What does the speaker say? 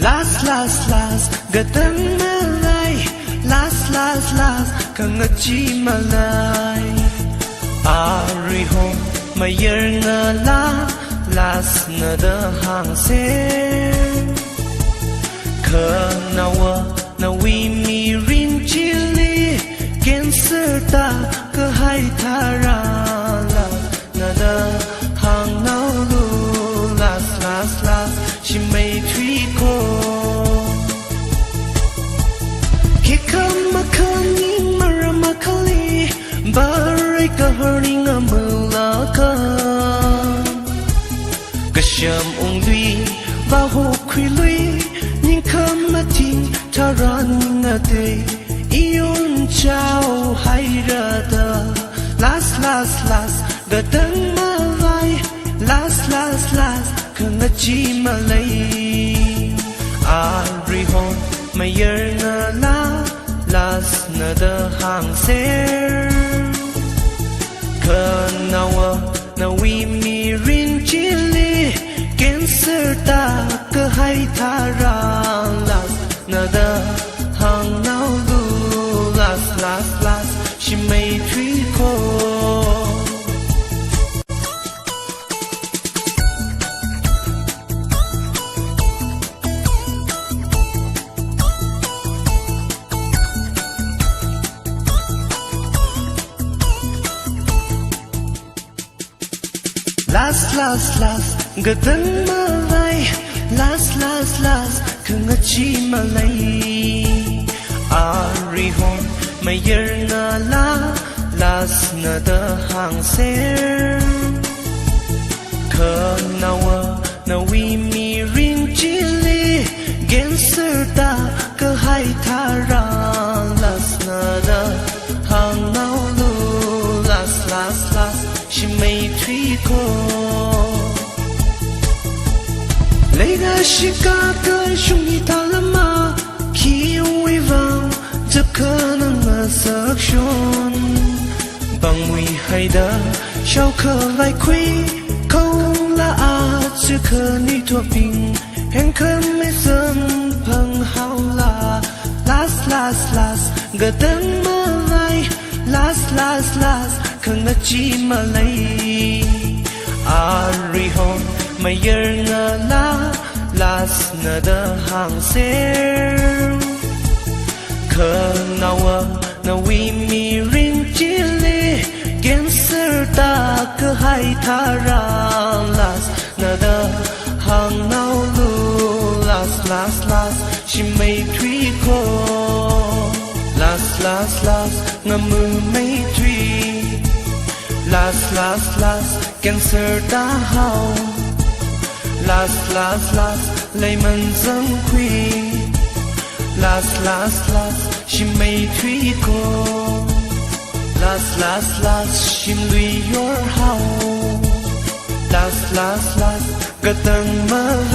last gatang malay last kangachi malay ari home mayer nga la last na da hang se kanawa na we mi rin chili cancer ta ka hai thara la na da hang now lu last she may treat ko kikamakani maramakali barai ka hurning amulaka kasham ungli baho khrilui ning kamating taran ngate iyon chao hairada last gadang malai last kangachi malay ari hon mayer na la last na da hang ser kanawa na we mi rin chili cancer ta ka hai thara last na da hang now lu last she may treat ko last gadang malay last kangachi malay ari hon mayer na la last na da hang ser kanawa na we mi rin chili cancer ta ka hai thara last na da hang now lu last she may treat ko Leila shika ka shungi talama ki wivang zakana nga sakshon bang wi haida shao ka lai kwi kong la a zika ni to ping hen ka me sam pang hao la last gadang malay last kangachi malay ari hon mayer nga la last na da hang ser kanawa na we mi rin chili cancer ta ka hai thara last na da hang now lu last she may treat ko last nga mu may treat last cancer ta hao last lay man zang quy last she may treat ko last she lui your house last gadang malay